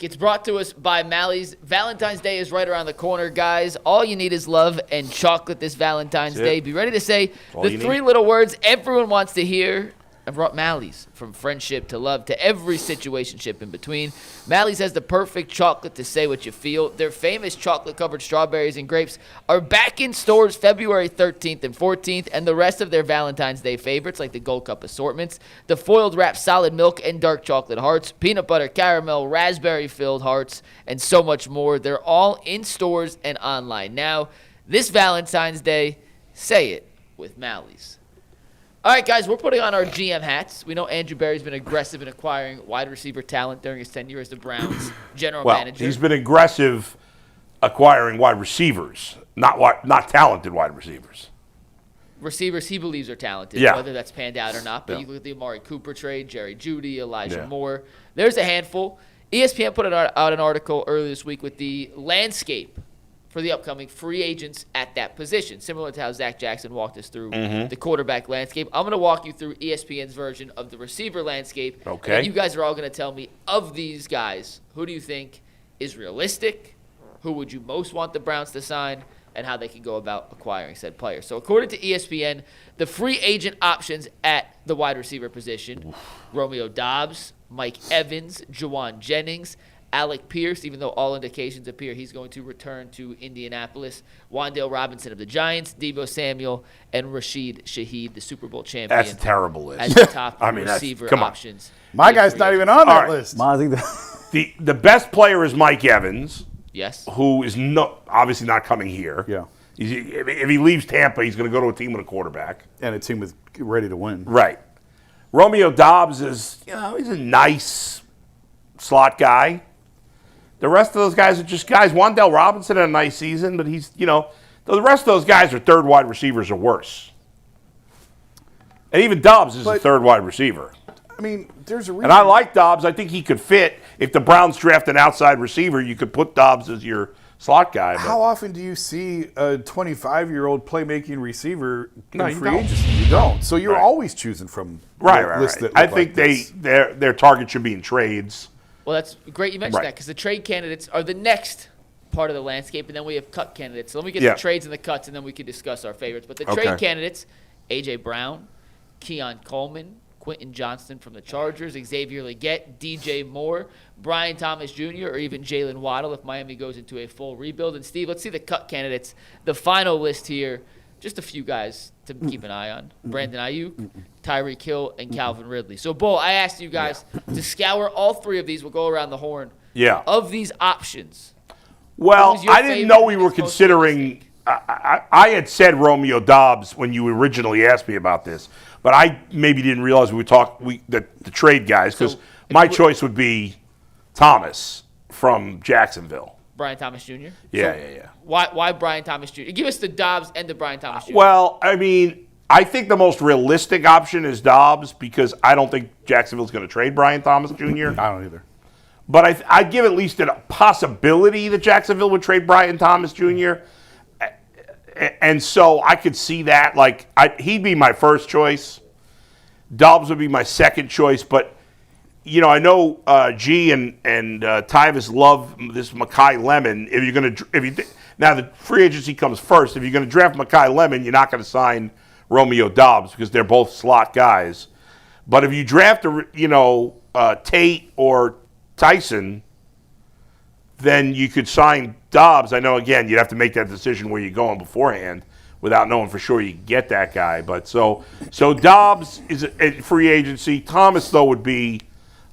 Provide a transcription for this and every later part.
It's brought to us by Mally's. Valentine's Day is right around the corner, guys. All you need is love and chocolate this Valentine's Day. Be ready to say the three little words everyone wants to hear. I brought Mally's. From friendship to love to every situationship in between. Mally's has the perfect chocolate to say what you feel. Their famous chocolate-covered strawberries and grapes are back in stores February 13th and 14th, and the rest of their Valentine's Day favorites, like the Gold Cup assortments, the foiled wrapped solid milk and dark chocolate hearts, peanut butter caramel, raspberry-filled hearts, and so much more. They're all in stores and online now. This Valentine's Day, say it with Mally's. All right, guys, we're putting on our GM hats. We know Andrew Berry's been aggressive in acquiring wide receiver talent during his tenure as the Browns general manager. He's been aggressive acquiring wide receivers, not talented wide receivers. Receivers he believes are talented, whether that's panned out or not. But you look at the Amari Cooper trade, Jerry Jeudy, Elijah Moore. There's a handful. ESPN put out an article earlier this week with the landscape for the upcoming free agents at that position, similar to how Zach Jackson walked us through the quarterback landscape. I'm going to walk you through ESPN's version of the receiver landscape. Okay. And you guys are all going to tell me, of these guys, who do you think is realistic? Who would you most want the Browns to sign? And how they can go about acquiring said players. So according to ESPN, the free agent options at the wide receiver position, Romeo Doubs, Mike Evans, Juwan Jennings, Alec Pierce, even though all indications appear he's going to return to Indianapolis, Wan'Dale Robinson of the Giants, Deebo Samuel, and Rashid Shaheed, the Super Bowl champion. That's a terrible list. As the top receiver options. My guy's not even on that list. The best player is Mike Evans. Yes. Who is obviously not coming here. Yeah. If he leaves Tampa, he's going to go to a team with a quarterback. And a team with ready to win. Right. Romeo Doubs is, he's a nice slot guy. The rest of those guys are just guys. Wan'Dale Robinson had a nice season, but he's, the rest of those guys are third wide receivers or worse. And even Doubs is a third wide receiver. I mean, there's a reason. And I like Doubs. I think he could fit. If the Browns draft an outside receiver, you could put Doubs as your slot guy. How often do you see a 25-year-old playmaking receiver in free don't. agency? You don't. So you're always choosing from right. I think their target should be in trades. Well, that's great you mentioned that, because the trade candidates are the next part of the landscape, and then we have cut candidates. So let me get the trades and the cuts, and then we can discuss our favorites. But the trade candidates, A.J. Brown, Keon Coleman, Quentin Johnston from the Chargers, Xavier Legette, DJ Moore, Brian Thomas Jr., or even Jalen Waddle if Miami goes into a full rebuild. And, Steve, let's see the cut candidates. The final list here, just a few guys to keep an eye on. Brandon Ayuk, Tyreek Hill, and Calvin Ridley. So, Bull, I asked you guys to scour all three of these. We'll go around the horn. Yeah. Of these options. Well, I didn't know we were considering – I had said Romeo Doubs when you originally asked me about this, but I maybe didn't realize the trade guys, because my choice would be Thomas from Jacksonville. Brian Thomas Jr.? Yeah. Why Brian Thomas Jr.? Give us the Doubs and the Brian Thomas Jr. Well, I mean, I think the most realistic option is Doubs, because I don't think Jacksonville's going to trade Brian Thomas Jr. I don't either. But I'd give at least a possibility that Jacksonville would trade Brian Thomas Jr. And so I could see that. He'd be my first choice. Doubs would be my second choice. But, I know G and Tyvis love this Mekhi Lemon. Now the free agency comes first. If you're going to draft Mekhi Lemon, you're not going to sign Romeo Doubs, because they're both slot guys. But if you draft Tate or Tyson, then you could sign Doubs. I know, again, you'd have to make that decision where you're going beforehand without knowing for sure you can get that guy. But so Doubs is a free agency. Thomas, though, would be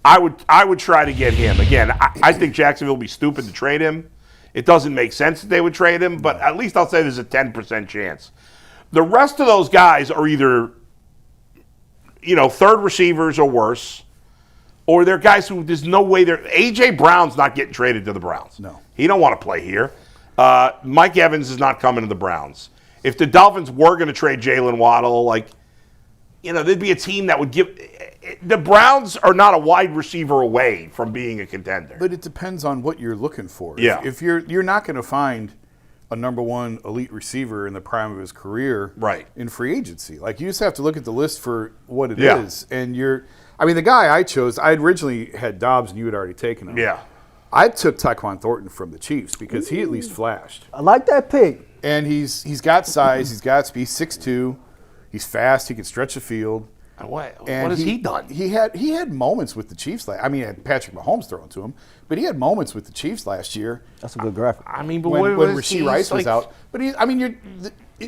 I would try to get him. Again, I think Jacksonville would be stupid to trade him. It doesn't make sense that they would trade him, but at least I'll say there's a 10% chance. The rest of those guys are either, third receivers or worse, or they're guys who there's no way they're – A.J. Brown's not getting traded to the Browns. No. He don't want to play here. Mike Evans is not coming to the Browns. If the Dolphins were going to trade Jalen Waddle, there'd be a team that would give – the Browns are not a wide receiver away from being a contender. But it depends on what you're looking for. Yeah. If you're not going to find a number one elite receiver in the prime of his career in free agency. You just have to look at the list for what it is. And the guy I chose, I originally had Doubs and you had already taken him. Yeah. I took Tyquan Thornton from the Chiefs because he at least flashed. I like that pick. And he's got size, he's got speed, 6'2", he's fast, he can stretch the field. What And has he done? He had moments with the Chiefs. I mean, had Patrick Mahomes thrown to him, but he had moments with the Chiefs last year. That's a good graphic. I mean, but when what Rashee Rice was out. But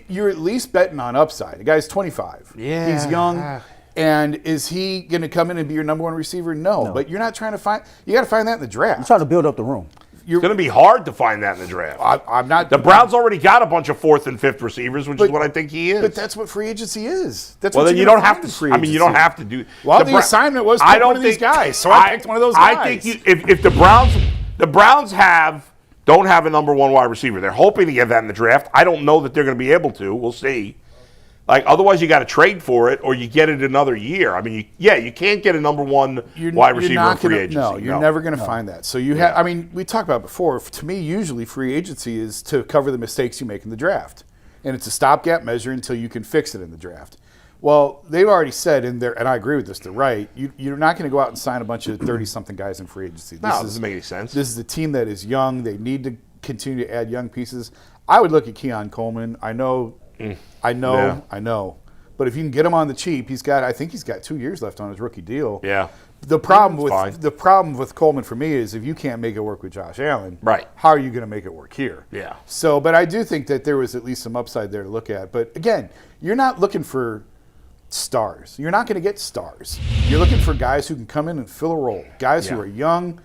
you're at least betting on upside. The guy's 25. Yeah. He's young. And is he going to come in and be your number one receiver? No. But you're not trying to find. You got to find that in the draft. You're trying to build up the room. It's going to be hard to find that in the draft. I'm not. The Browns already got a bunch of 4th and 5th receivers, which is what I think he is. But that's what free agency is. That's well, what then you you're don't gonna have find in to. free I mean, you don't agency. have to do. Well, the assignment was pick one of these guys, so I picked one of those I guys. think if the Browns don't have a number 1 wide receiver, they're hoping to get that in the draft. I don't know that they're going to be able to. We'll see. Like otherwise, you got to trade for it, or you get it another year. I mean, you can't get a number 1 wide receiver in free agency. No, you're never going to find that. So you have. I mean, we talked about it before. To me, usually free agency is to cover the mistakes you make in the draft, and it's a stopgap measure until you can fix it in the draft. Well, they've already said in there, and I agree with this. They're right. You're not going to go out and sign a bunch of 30-something guys in free agency. No, it doesn't make any sense. This is a team that is young. They need to continue to add young pieces. I would look at Keon Coleman. I know. But if you can get him on the cheap, I think he's got 2 years left on his rookie deal. Yeah. The problem with Coleman for me is if you can't make it work with Josh Allen, right? How are you going to make it work here? Yeah. So, but I do think that there was at least some upside there to look at. But again, you're not looking for stars. You're not going to get stars. You're looking for guys who can come in and fill a role. Guys who are young,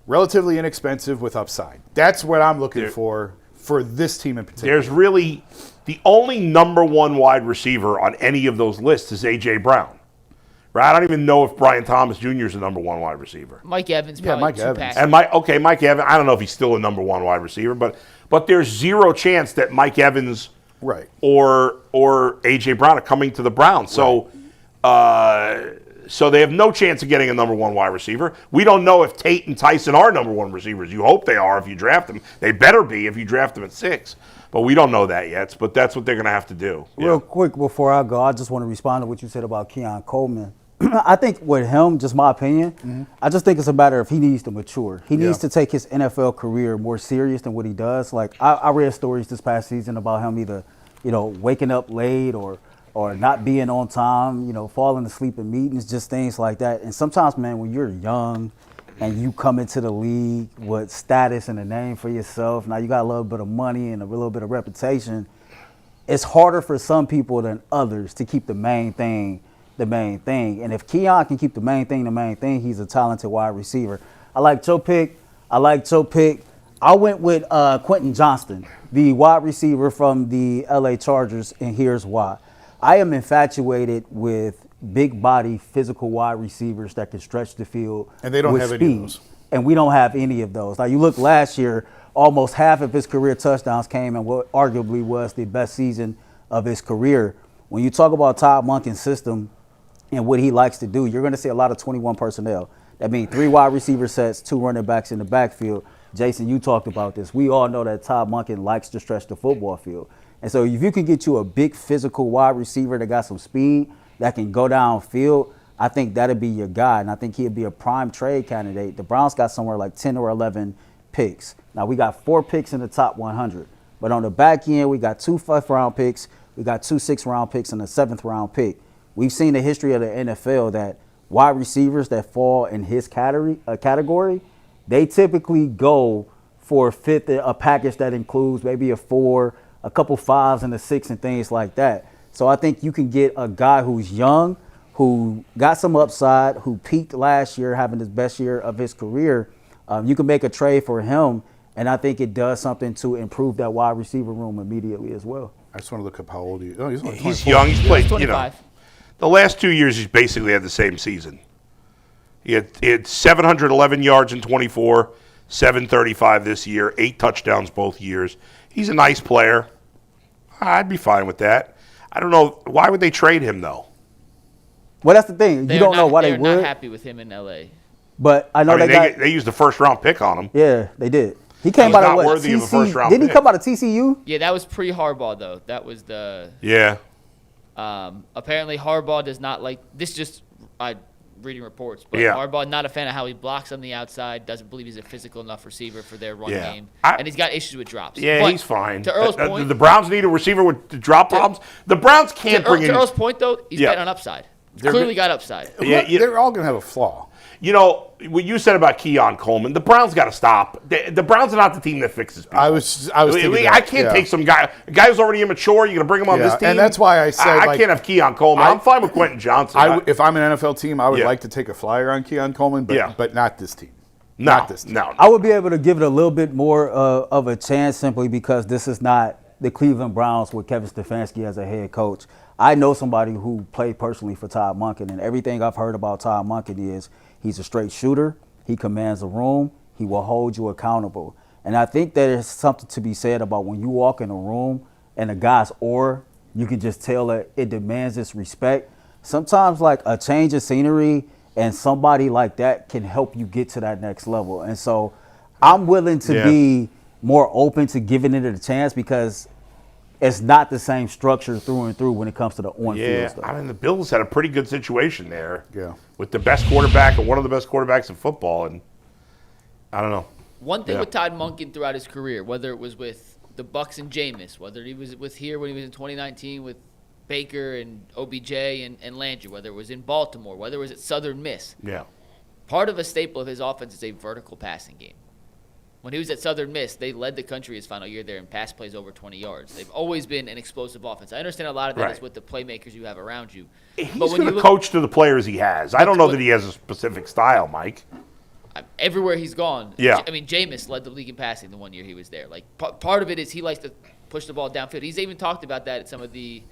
relatively inexpensive with upside. That's what I'm looking for this team in particular. There's really the only number 1 wide receiver on any of those lists is A.J. Brown. Right? I don't even know if Brian Thomas Jr. is the number 1 wide receiver. Mike Evans, probably Mike Evans. And Mike Evans, I don't know if he's still a number 1 wide receiver, but there's zero chance that Mike Evans or A.J. Brown are coming to the Browns. So so they have no chance of getting a number 1 wide receiver. We don't know if Tate and Tyson are number 1 receivers. You hope they are if you draft them. They better be if you draft them at 6. But we don't know that yet. But that's what they're going to have to do. Real quick before I go, I just want to respond to what you said about Keon Coleman. I think with him, just my opinion, I just think it's a matter of he needs to mature. He needs to take his NFL career more serious than what he does. Like I read stories this past season about him either, waking up late or not being on time, falling asleep in meetings, just things like that. And sometimes, man, when you're young and you come into the league with status and a name for yourself, now you got a little bit of money and a little bit of reputation, it's harder for some people than others to keep the main thing the main thing. And if Keon can keep the main thing, he's a talented wide receiver. I like your pick. I went with Quentin Johnston, the wide receiver from the LA Chargers, and here's why. I am infatuated with big body, physical wide receivers that can stretch the field. And they don't have any of those. And we don't have any of those. Now, you look last year, almost half of his career touchdowns came in what arguably was the best season of his career. When you talk about Todd Monken's system and what he likes to do, you're going to see a lot of 21 personnel. That means 3 wide receiver sets, 2 running backs in the backfield. Jason, you talked about this. We all know that Todd Monken likes to stretch the football field. And so if you can get you a big physical wide receiver that got some speed, that can go downfield, I think that'd be your guy. And I think he'd be a prime trade candidate. The Browns got somewhere like 10 or 11 picks. Now, we got 4 picks in the top 100. But on the back end, we got 2 5th-round picks. We got 2 6th-round picks and a 7th-round pick. We've seen the history of the NFL that wide receivers that fall in his category, they typically go for a package that includes maybe a 4, a couple 5s and a 6 and things like that. So I think you can get a guy who's young, who got some upside, who peaked last year, having his best year of his career. You can make a trade for him, and I think it does something to improve that wide receiver room immediately as well. I just want to look up how old he is. Oh, he's only 24. He's young. He's played, 25. The last 2 years, he's basically had the same season. He had 711 yards in 24, 735 this year, 8 touchdowns both years. He's a nice player. I'd be fine with that. I don't know. Why would they trade him, though? Well, that's the thing. You don't know why they would. They're not happy with him in L.A. But I know they used the first-round pick on him. Yeah, they did. He came out of what? Worthy of a first-round Didn't he pick. come out of TCU? Yeah, that was pre-Harbaugh, though. That was the... Yeah. Apparently, Harbaugh does not like... This just... reading reports. But Yeah. Harbaugh, not a fan of how he blocks on the outside. Doesn't believe he's a physical enough receiver for their run Yeah. game, and he's got issues with drops. Yeah, But he's fine. To Earl's point, the Browns need a receiver with the drop problems. The Browns can't bring in. to Earl's point though, he's Yeah. betting on upside. Clearly got upside. Yeah, They're all going to have a flaw. You know, what you said about Keon Coleman, the Browns got to stop. The Browns are not the team that fixes people. I was thinking I that, can't yeah. take some guy. A guy who's already immature. You're going to bring him on Yeah, this team? and that's why I said, I like, can't have Keon Coleman. I'm fine with Quentin Johnson. If I'm an NFL team, I would Yeah. like to take a flyer on Keon Coleman, but, Yeah. but not this team. no, not this team. no. I would be able to give it a little bit more of a chance simply because this is not the Cleveland Browns with Kevin Stefanski as a head coach. I know somebody who played personally for Todd Monken, and everything I've heard about Todd Monken is he's a straight shooter. He commands a room. He will hold you accountable. And I think there's something to be said about when you walk in a room and a guy's aura, you can just tell that it demands this respect. Sometimes like a change of scenery and somebody like that can help you get to that next level. And so I'm willing to be more open to giving it a chance because it's not the same structure through and through when it comes to the on-field Yeah, stuff. I mean, the Bills had a pretty good situation there. Yeah. With the best quarterback and one of the best quarterbacks in football. And I don't know. One thing Yeah. with Todd Monken throughout his career, whether it was with the Bucks and Jameis, whether he was with here when he was in 2019 with Baker and OBJ and Landry, whether it was in Baltimore, whether it was at Southern Miss, Yeah. part of a staple of his offense is a vertical passing game. When he was at Southern Miss, they led the country his final year there in pass plays over 20 yards. They've always been an explosive offense. I understand a lot of that is Right. with the playmakers you have around you. He's But when going you to look- coach to the players he has. I don't know that he has a specific style, Mike. everywhere he's gone. Yeah. I mean, Jameis led the league in passing the one year he was there. Like part of it is he likes to push the ball downfield. He's even talked about that at some of the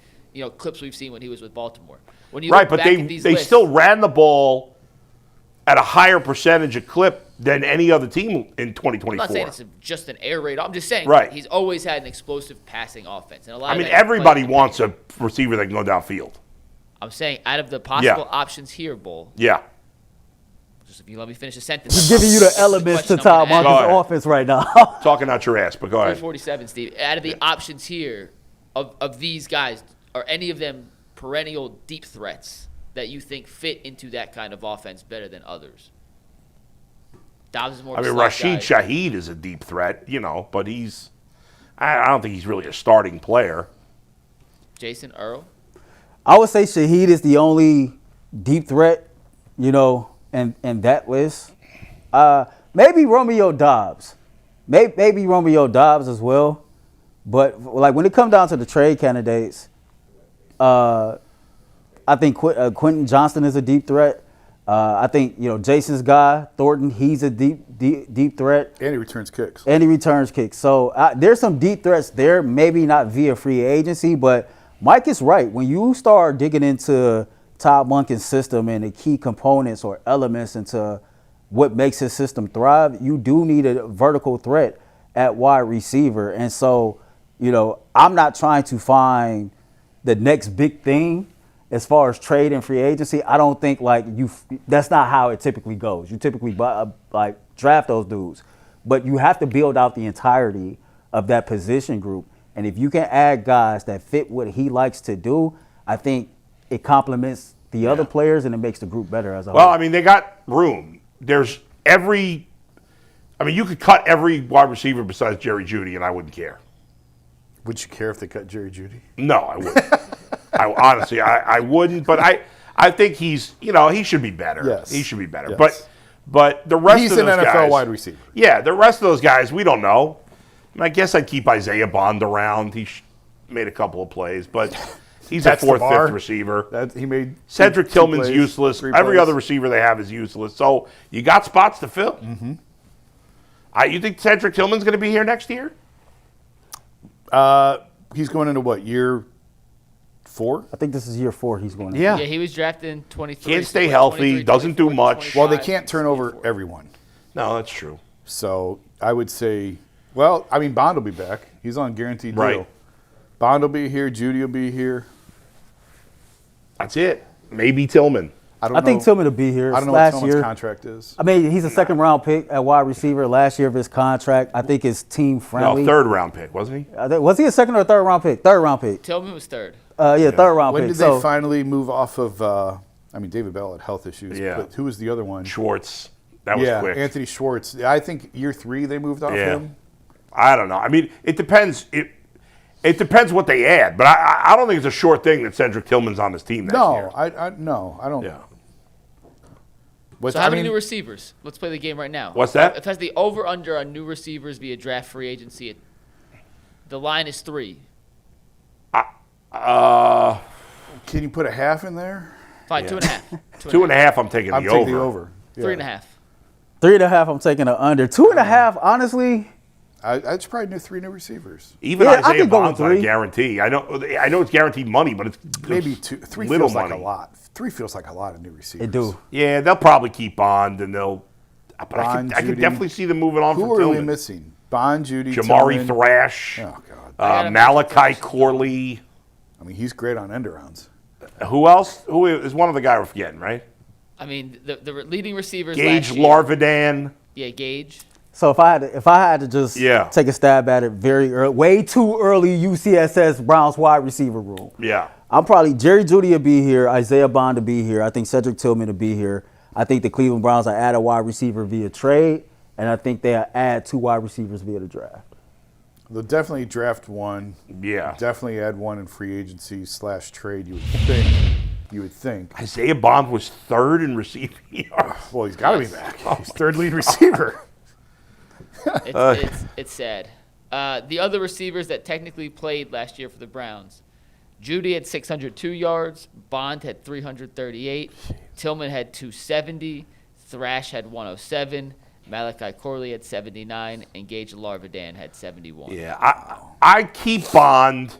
clips we've seen when he was with Baltimore. When you Right, look but back they at these they lists, still ran the ball at a higher percentage of clip than any other team in 2024. I'm not saying it's just an air raid. I'm just saying Right. he's always had an explosive passing offense. And a lot I of mean, that is everybody playing- wants a receiver that can go downfield. I'm saying out of the possible options here, Bull, Yeah. just if you let me finish a sentence. He's giving you the That's elements to question I'm Todd gonna Go ask. ahead. Monken's offense right now. Talking out your ass, but go ahead. 347, Steve. Out of the options here of these guys, are any of them perennial deep threats that you think fit into that kind of offense better than others? Dobbs is more I of a mean, slot Rashid guy. Shaheed is a deep threat, but I don't think he's really a starting player. Jason Earl. I would say Shaheed is the only deep threat, in that list. Maybe Romeo Dobbs. Maybe Romeo Dobbs as well. But like when it comes down to the trade candidates, I think Quentin Johnston is a deep threat. I think Jason's guy Thornton, he's a deep threat. And he returns kicks. And he returns kicks. So there's some deep threats there, maybe not via free agency, but Mike is right. When you start digging into Todd Monken's system and the key components or elements into what makes his system thrive, you do need a vertical threat at wide receiver. And so, I'm not trying to find the next big thing as far as trade and free agency. I don't think that's not how it typically goes. You typically draft those dudes, but you have to build out the entirety of that position group. And if you can add guys that fit what he likes to do, I think it complements the other players and it makes the group better as a whole. Well, I mean, they got room. You could cut every wide receiver besides Jerry Jeudy, and I wouldn't care. Would you care if they cut Jerry Jeudy? No, I wouldn't. Honestly, I wouldn't. But I think he's, he should be better. Yes. He should be better. Yes. But the rest He's of those an NFL guys, wide receiver. Yeah, the rest of those guys, we don't know. I guess I'd keep Isaiah Bond around. He made a couple of plays, but he's a That's the fourth, bar. fifth receiver. He made Cedric two Tillman's plays, useless. 3 Every plays. other receiver they have is useless. So you got spots to fill. Mm-hmm. You think Cedric Tillman's going to be here next year? He's going into what, year 4? I think this is year 4 he's going to. Yeah, he was drafted in 23. Can't stay so healthy, 23, doesn't do 24, much. Well, they 25, can't turn over 24. everyone. No, that's true. So I would say, Bond will be back. He's on guaranteed deal. Right. Bond will be here. Judy will be here. That's it. Maybe Tillman. I think Tillman will be here. I don't know what Last Tillman's year, contract is. I mean, he's a second-round pick at wide receiver. Last year of his contract, I think it's team No, friendly. third-round pick, wasn't he? Was he a second or third-round pick? Third-round pick. Tillman was third. Third-round When pick. did they finally move off of I mean, David Bell had health issues. Yeah. But who was the other one? Schwartz. That was quick. Anthony Schwartz. I think year 3 they moved off him. I don't know. I mean, it depends. It depends what they add, but I don't think it's a short thing that Cedric Tillman's on this team next year. No, I don't. Yeah. So how many new receivers? Let's play the game right now. What's that? If has the over/under on new receivers via draft free agency, the line is 3. Can you put a half in there? Fine, 2.5. 2.5. I'm taking I'm the taking over. the over. Yeah. 3.5. 3.5. I'm taking an under. 2.5. Honestly. I'd probably do 3 new receivers. Even Yeah, I Isaiah could go with Bond's not a 3. guarantee. I know it's guaranteed money, but it's Maybe 2. 3 little feels money. like a lot. 3 feels like a lot of new receivers. It do. Yeah, they'll probably keep Bond, and they'll. But Bond, I could Judy. definitely see them moving on Who from are we Tillman. missing? Bond, Judy, Jamari Tillman. Thrash, Oh God. Malachi Corley. I mean, he's great on end arounds. Who else? Who is one of the guys we're forgetting, right? I mean, the leading receivers Gage last year. Larvidan. Yeah, Gage. So if I had to just take a stab at it very early, way too early, UCSS Browns wide receiver room. Yeah. I'm probably Jerry Jeudy will be here, Isaiah Bond will be here. I think Cedric Tillman will be here. I think the Cleveland Browns will add a wide receiver via trade, and I think they'll add 2 wide receivers via the draft. They'll definitely draft 1. Yeah. Definitely add 1 in free agency / trade. You would think. Isaiah Bond was 3rd in receiving yards. Well, he's got to be back. He's 3rd lead receiver. It's sad. The other receivers that technically played last year for the Browns, Jeudy had 602 yards, Bond had 338, Tillman had 270, Thrash had 107, Malachi Corley had 79, and Gage Larvidan had 71. Yeah, I keep Bond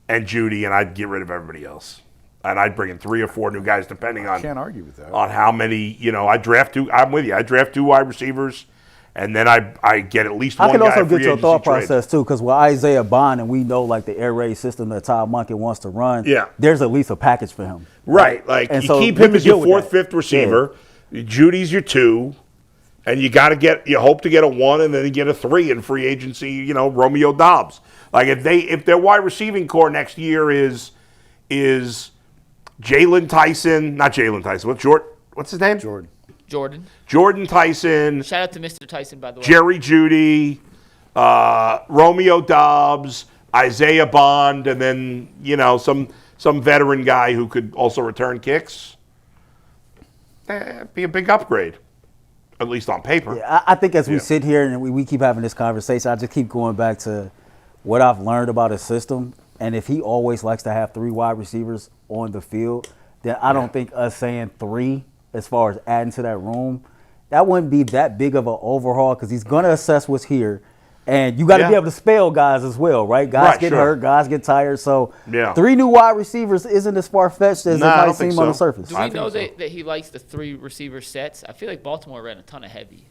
and Jeudy, and I'd get rid of everybody else. And I'd bring in 3 or 4 new guys, depending on. Can't argue with that. On how many, I draft 2. I'm with you. I draft 2 wide receivers, and then I get at least one I can guy also free get your agency thought trade. process too, because with Isaiah Bond and we know like the air raid system that Todd Monken wants to run, there's at least a package for him. Right, like and you so keep we him can as your deal with 4th, that. 5th receiver. Judy's your 2, and you hope to get a 1 and then you get a 3 in free agency. Romeo Doubs. Like if their wide receiving core next year is Jalen Tyson, not Jalen Tyson. What's his name? Jordan Tyson. Shout out to Mr. Tyson, by the way. Jerry Jeudy, Romeo Doubs, Isaiah Bond, and then some veteran guy who could also return kicks. Be a big upgrade, at least on paper. Yeah, I think as we sit here and we keep having this conversation, I just keep going back to what I've learned about his system. And if he always likes to have 3 wide receivers on the field, then I don't think us saying 3 as far as adding to that room, that wouldn't be that big of an overhaul because he's going to assess what's here. And you got to be able to spell guys as well, right? Guys get hurt, guys get tired. So 3 new wide receivers isn't as far-fetched as it might seem on the surface. Do we know that he likes the 3 receiver sets? I feel like Baltimore ran a ton of heavy.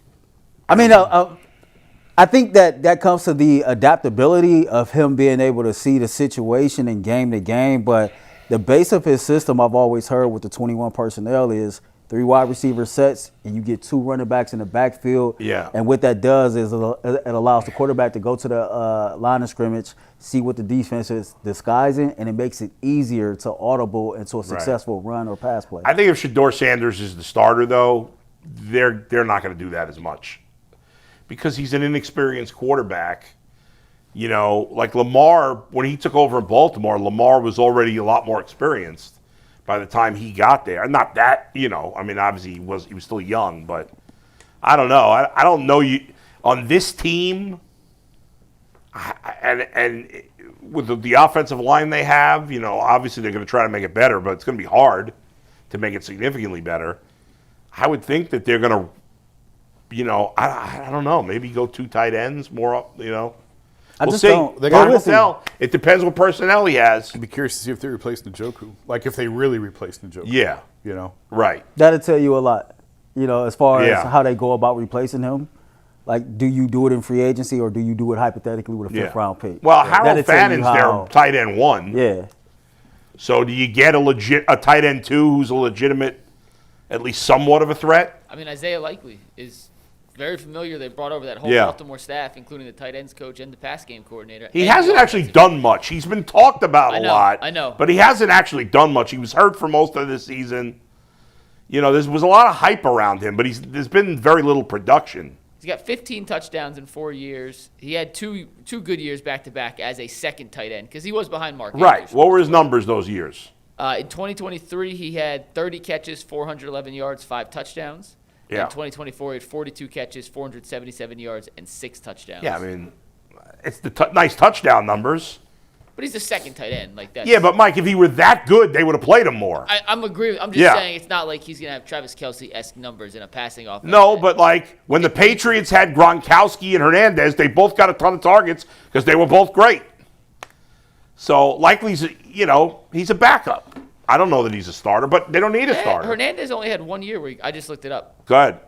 I mean, I think that comes to the adaptability of him being able to see the situation in game to game. But the base of his system, I've always heard with the 21 personnel is 3 wide receiver sets, and you get 2 running backs in the backfield. Yeah. And what that does is it allows the quarterback to go to the line of scrimmage, see what the defense is disguising, and it makes it easier to audible into a successful run or pass play. I think if Shedeur Sanders is the starter, though, they're not going to do that as much because he's an inexperienced quarterback. Like Lamar, when he took over in Baltimore, Lamar was already a lot more experienced by the time he got there. Not that, I mean, obviously he was still young, but I don't know. I don't know you on this team, and with the offensive line they have, obviously they're going to try to make it better, but it's going to be hard to make it significantly better. I would think that they're going to, I don't know, maybe go 2 tight ends more up, We'll see. Time will tell. It depends what personnel he has. I'd be curious to see if they replace Njoku. Like if they really replace Njoku. Yeah. Right. That'll tell you a lot, as far as how they go about replacing him. Like, do you do it in free agency or do you do it hypothetically with a 5th round pick? Well, Harold Fannon's their tight end 1. Yeah. So do you get a tight end 2 who's a legitimate, at least somewhat of a threat? I mean, Isaiah Likely is very familiar. They brought over that whole Yeah. Baltimore staff, including the tight ends coach and the pass game coordinator. He and hasn't the actually offensive done much. He's been talked about I a know, lot. I know. But he hasn't actually done much. He was hurt for most of the season. You know, there was a lot of hype around him, but there's been very little production. He's got 15 touchdowns in 4 years. He had two good years back-to-back as a second tight end because he was behind Mark Right. Andrews. What were his numbers those years? In 2023, he had 30 catches, 411 yards, 5 touchdowns. Yeah. In 2024, he had 42 catches, 477 yards, and 6 touchdowns. Yeah, I mean, it's the nice touchdown numbers. But he's the second tight end. Like that. Yeah, but Mike, if he were that good, they would have played him more. I'm agreeing. I'm just Yeah. saying it's not like he's going to have Travis Kelce-esque numbers in a passing offense. No, but like when the Patriots had Gronkowski and Hernandez, they both got a ton of targets because they were both great. So likely, he's a backup. I don't know that he's a starter, but they don't need a starter. Hernandez only had 1 year where I just looked it up. Go ahead.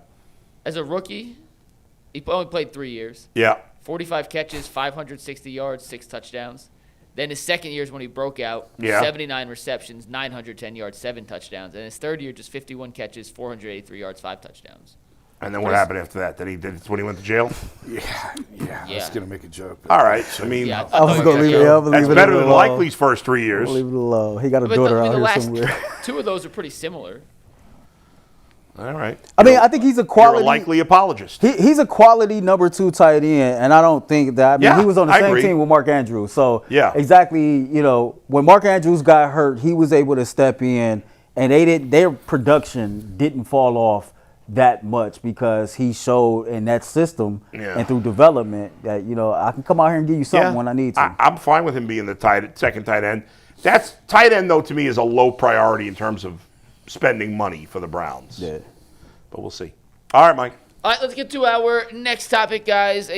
As a rookie, he only played 3 years. Yeah. 45 catches, 560 yards, 6 touchdowns. Then his second year is when he broke out. Yeah. 79 receptions, 910 yards, 7 touchdowns. And his third year, just 51 catches, 483 yards, 5 touchdowns. And then what happened after that? That's when he went to jail? Yeah, I was Yeah. going to make a joke. All right. I mean, Yeah, I was gonna leave it. I was that's leave it better than alone. Likely's first 3 years. Leave it alone. He got a But daughter the out here last somewhere. 2 of those are pretty similar. All right. I mean, I think he's a You're a quality. Likely apologist. He's a quality number 2 tight end, and I don't think that. I mean, Yeah, he was on the I same agree. team with Mark Andrews, so Yeah. exactly. When Mark Andrews got hurt, he was able to step in, and their production didn't fall off that much because he showed in that system Yeah. and through development that I can come out here and give you something when I need to. I'm fine with him being the second tight end. That's tight end, though, to me is a low priority in terms of spending money for the Browns. Yeah. But we'll see. All right, Mike. All right, let's get to our next topic, guys.